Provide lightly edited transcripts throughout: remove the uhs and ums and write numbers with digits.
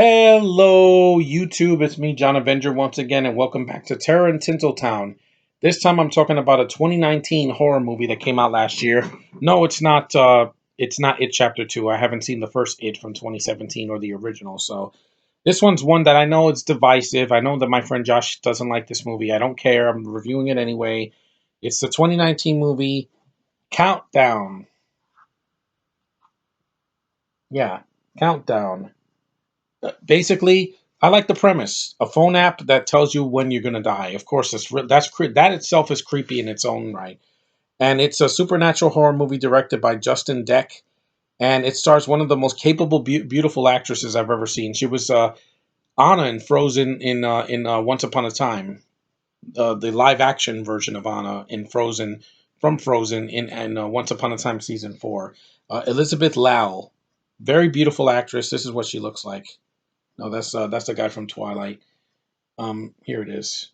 Hello, YouTube. It's me, John Avenger, once again, and welcome back to Terror in Tinsletown. This time, I'm talking about a 2019 horror movie that came out last year. No, it's not. It's not It Chapter Two. I haven't seen the first It from 2017 or the original. So this one's one that I know it's divisive. I know that my friend Josh doesn't like this movie. I don't care. I'm reviewing it anyway. It's the 2019 movie Countdown. Yeah, Countdown. Basically, I like the premise: a phone app that tells you when you're gonna die. Of course, that itself is creepy in its own right, and it's a supernatural horror movie directed by Justin Deck, and it stars one of the most capable, beautiful actresses I've ever seen. She was Anna in Frozen in Once Upon a Time, the live action version of Anna in Frozen from Frozen in Once Upon a Time season 4. Elizabeth Lau, very beautiful actress. This is what she looks like. No, that's the guy from Twilight. Here it is.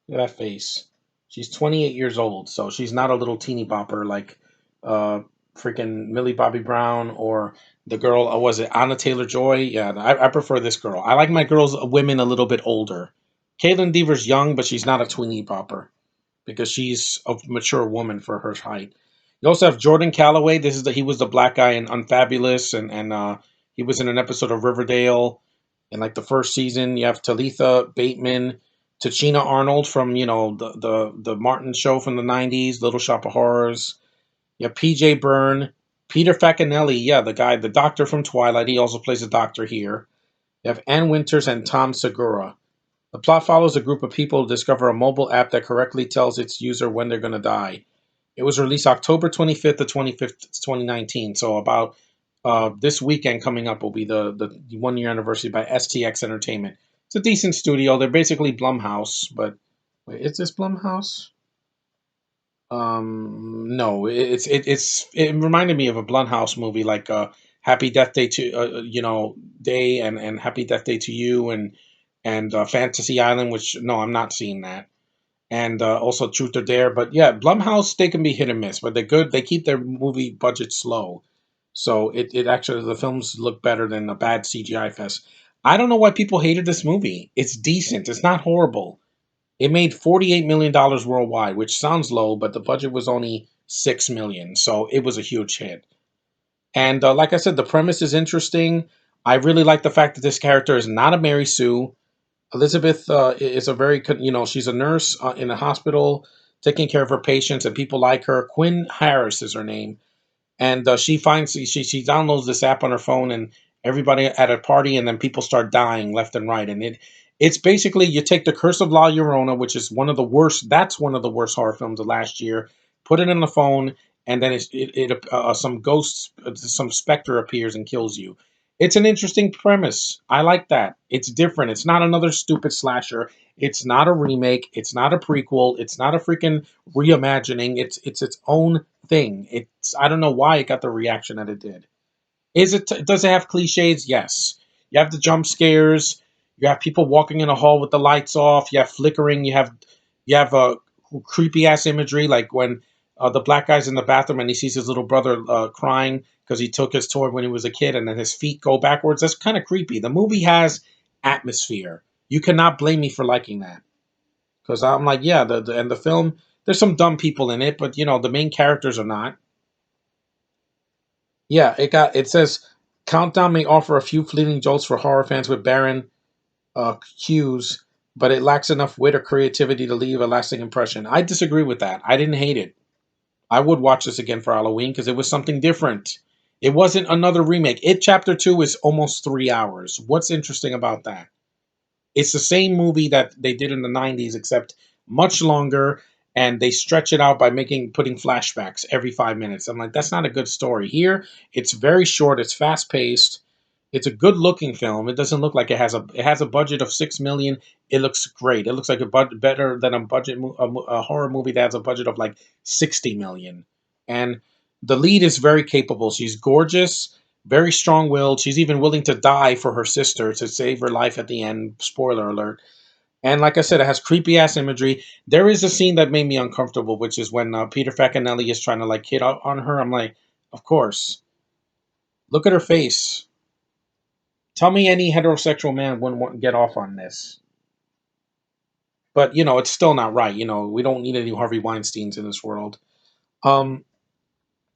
Look at that face. She's 28 years old, so she's not a little teeny bopper like uh freaking Millie Bobby Brown or the girl. Was it Anna Taylor Joy? Yeah, I prefer this girl. I like my girls, women a little bit older. Caitlin Deaver's young, but she's not a teeny bopper because she's a mature woman for her height. You also have Jordan Calloway. He was the black guy in Unfabulous, and he was in an episode of Riverdale in like the first season. You have Talitha Bateman, Tachina Arnold from the Martin show from the '90s, Little Shop of Horrors. You have P.J. Byrne, Peter Facinelli, yeah, the guy, the doctor from Twilight. He also plays a doctor here. You have Ann Winters and Tom Segura. The plot follows a group of people who discover a mobile app that correctly tells its user when they're going to die. It was released October 25th to 25th, 2019. So about this weekend coming up will be the 1 year anniversary by STX Entertainment. It's a decent studio. They're basically Blumhouse, but wait, is this Blumhouse? No, it reminded me of a Blumhouse movie like Happy Death Day to Day and Happy Death Day to You and Fantasy Island, which no, I'm not seeing that. And also Truth or Dare. But yeah, Blumhouse, they can be hit and miss, but they're good. They keep their movie budgets low, so it actually the films look better than a bad CGI fest. I don't know why people hated this movie. It's decent. It's not horrible. It made $48 million worldwide, which sounds low, but the budget was only 6 million, so it was a huge hit. And like I said, the premise is interesting. I really like the fact that this character is not a Mary Sue. Elizabeth is a very, she's a nurse in a hospital taking care of her patients, and people like her. Quinn Harris is her name, and she downloads this app on her phone, and everybody at a party, and then people start dying left and right, and it's basically you take the Curse of La Llorona, which is one of the worst. That's one of the worst horror films of last year. Put it in the phone, and then some ghosts, some specter appears and kills you. It's an interesting premise. I like that. It's different. It's not another stupid slasher. It's not a remake. It's not a prequel. It's not a freaking reimagining. It's its own thing. It's I don't know why it got the reaction that it did. Does it have cliches? Yes. You have the jump scares. You have people walking in a hall with the lights off. You have flickering. You have creepy ass imagery like when the black guy's in the bathroom and he sees his little brother crying because he took his toy when he was a kid and then his feet go backwards. That's kind of creepy. The movie has atmosphere. You cannot blame me for liking that because I'm like, yeah, and the film. There's some dumb people in it, but the main characters are not. Yeah, it says Countdown may offer a few fleeting jolts for horror fans with barren cues, but it lacks enough wit or creativity to leave a lasting impression. I disagree with that. I didn't hate it. I would watch this again for Halloween because it was something different. It wasn't another remake. It Chapter 2 is almost 3 hours. What's interesting about that? It's the same movie that they did in the '90s, except much longer, and they stretch it out by putting flashbacks every 5 minutes. I'm like, that's not a good story. Here, it's very short. It's fast paced. It's a good looking film. It doesn't look like it has a budget of 6 million. It looks great. It looks like better than a horror movie that has a budget of like 60 million. And the lead is very capable. She's gorgeous, very strong willed. She's even willing to die for her sister to save her life at the end. Spoiler alert. And like I said, it has creepy ass imagery. There is a scene that made me uncomfortable, which is when Peter Facinelli is trying to like hit on her. I'm like, of course. Look at her face. Tell me any heterosexual man wouldn't want to get off on this. But it's still not right. We don't need any Harvey Weinsteins in this world. Um,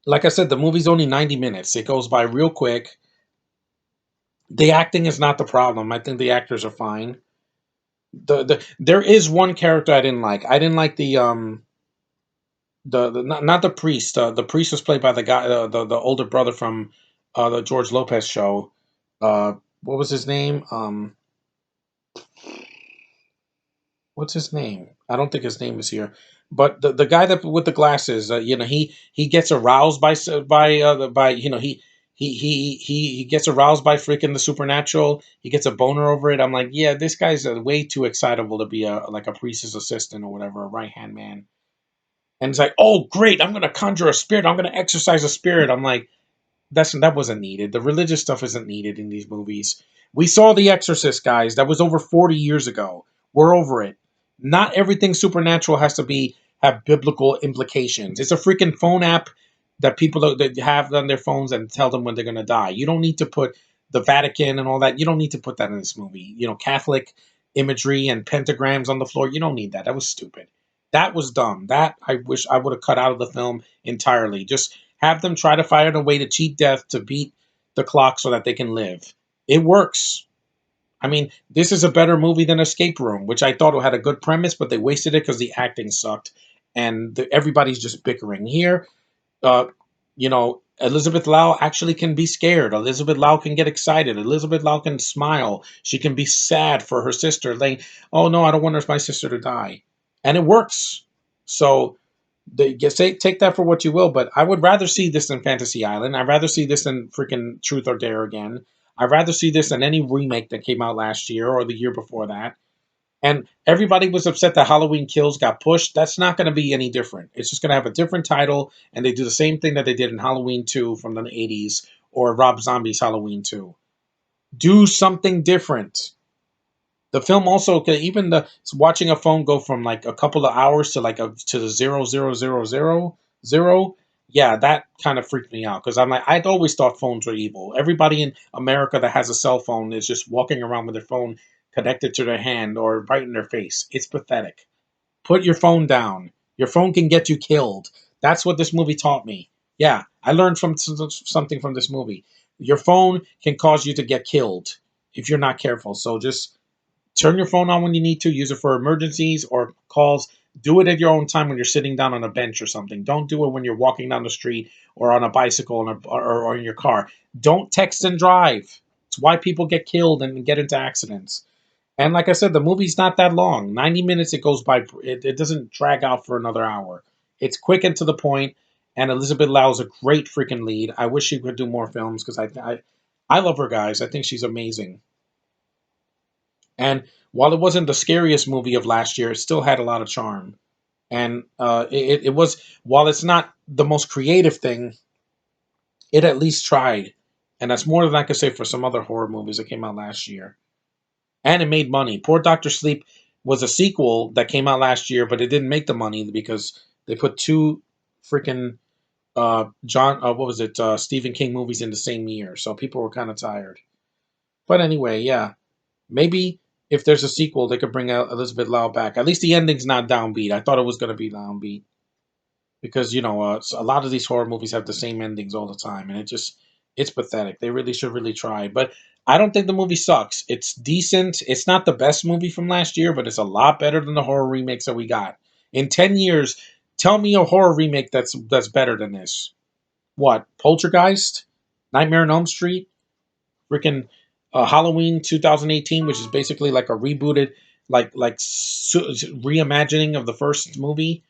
like I said, the movie's only 90 minutes. It goes by real quick. The acting is not the problem. I think the actors are fine. There is one character I didn't like. I didn't like the not the priest. The priest was played by the guy, the older brother from the George Lopez show. What was his name? What's his name? I don't think his name is here. But the guy that with the glasses, he gets aroused by he gets aroused by freaking the supernatural. He gets a boner over it. I'm like, yeah, this guy's way too excitable to be a priest's assistant or whatever, a right hand man. And it's like, oh great, I'm gonna conjure a spirit. I'm gonna exorcise a spirit. I'm like, that wasn't needed. The religious stuff isn't needed in these movies. We saw The Exorcist, guys. That was over 40 years ago. We're over it. Not everything supernatural has to be have biblical implications. It's a freaking phone app that people that have on their phones and tell them when they're going to die. You don't need to put the Vatican and all that. You don't need to put that in this movie. Catholic imagery and pentagrams on the floor. You don't need that. That was stupid. That was dumb. That I wish I would have cut out of the film entirely. Just have them try to find a way to cheat death to beat the clock so that they can live. It works. I mean, this is a better movie than Escape Room, which I thought had a good premise, but they wasted it because the acting sucked and everybody's just bickering. Here, uh, Elizabeth Lau actually can be scared. Elizabeth Lau can get excited. Elizabeth Lau can smile. She can be sad for her sister. Like, oh no, I don't want my sister to die, and it works. So take that for what you will, but I would rather see this than Fantasy Island. I'd rather see this than freaking Truth or Dare again. I'd rather see this than any remake that came out last year or the year before that. And everybody was upset that Halloween Kills got pushed. That's not going to be any different. It's just going to have a different title, and they do the same thing that they did in Halloween 2 from the 80s or Rob Zombie's Halloween 2. Do something different. The film also even the watching a phone go from like a couple of hours to to the 0.0000. Yeah, that kind of freaked me out because I'm like I'd always thought phones were evil. Everybody in America that has a cell phone is just walking around with their phone connected to their hand or right in their face. It's pathetic. Put your phone down. Your phone can get you killed. That's what this movie taught me. Yeah, I learned from something from this movie. Your phone can cause you to get killed if you're not careful. So just turn your phone on when you need to. Use it for emergencies or calls. Do it at your own time when you're sitting down on a bench or something. Don't do it when you're walking down the street or on a bicycle or in your car. Don't text and drive. It's why people get killed and get into accidents. And like I said, the movie's not that long. 90 minutes, it goes by. It doesn't drag out for another hour. It's quick and to the point. And Elizabeth Lau is a great freaking lead. I wish she could do more films because I love her, guys. I think she's amazing. And while it wasn't the scariest movie of last year, it still had a lot of charm. And it was, while it's not the most creative thing, it at least tried. And that's more than I could say for some other horror movies that came out last year. And it made money. Poor Doctor Sleep was a sequel that came out last year, but it didn't make the money because they put two freaking what was it, Stephen King movies in the same year. So people were kind of tired. But anyway, yeah. Maybe if there's a sequel, they could bring out Elizabeth Lau back. At least the ending's not downbeat. I thought it was going to be downbeat because a lot of these horror movies have the same endings all the time, and it's pathetic. They really should really try. But I don't think the movie sucks. It's decent. It's not the best movie from last year, but it's a lot better than the horror remakes that we got in 10 years. Tell me a horror remake that's better than this. What, Poltergeist, Nightmare on Elm Street, freaking Halloween 2018, which is basically like a rebooted, reimagining of the first movie,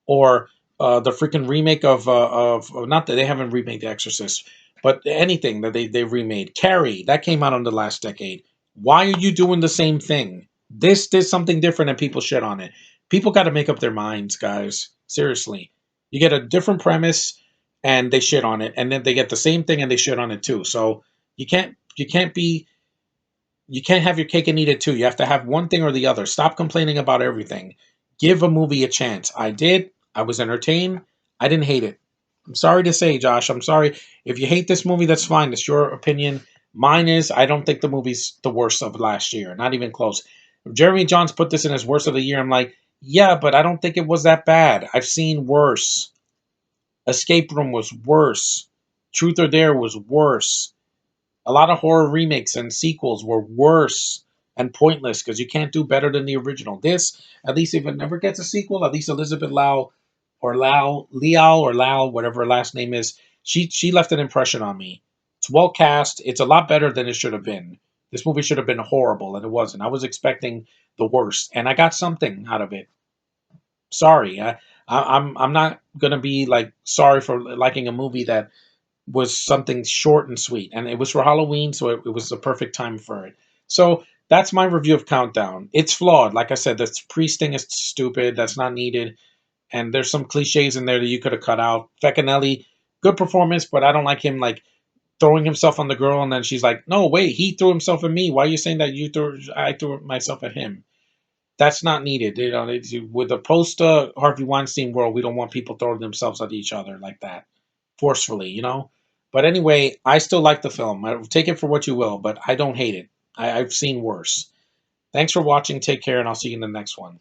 or the freaking remake of not that they haven't remade The Exorcist, but anything that they remade. Carrie, that came out in the last decade. Why are you doing the same thing? This did something different and people shit on it. People got to make up their minds, guys. Seriously. You get a different premise and they shit on it, and then they get the same thing and they shit on it too. So you can't have your cake and eat it too. You have to have one thing or the other. Stop complaining about everything. Give a movie a chance. I did. I was entertained. I didn't hate it. I'm sorry to say, Josh. I'm sorry. If you hate this movie, that's fine. It's your opinion. Mine is, I don't think the movie's the worst of last year, not even close. Jeremy Johns put this in his worst of the year. I'm like, yeah, but I don't think it was that bad. I've seen worse. Escape Room was worse. Truth or Dare was worse. A lot of horror remakes and sequels were worse and pointless because you can't do better than the original. This, at least if it never gets a sequel, at least Elizabeth Lau or Lau, Liao or Lau, whatever her last name is, she left an impression on me. It's well cast. It's a lot better than it should have been. This movie should have been horrible, and it wasn't. I was expecting the worst, and I got something out of it. Sorry, I'm not gonna be like sorry for liking a movie that was something short and sweet, and it was for Halloween, so it was the perfect time for it. So that's my review of Countdown. It's flawed, like I said. The priest thing is stupid. That's not needed, and there's some cliches in there that you could have cut out. Feckinelli, good performance, but I don't like him like throwing himself on the girl, and then she's like, "No, wait, he threw himself at me. Why are you saying that I threw myself at him?" That's not needed. You know, with the post Harvey Weinstein world, we don't want people throwing themselves at each other like that forcefully, you know. But anyway, I still like the film. Take it for what you will, but I don't hate it. I've seen worse. Thanks for watching. Take care, and I'll see you in the next one.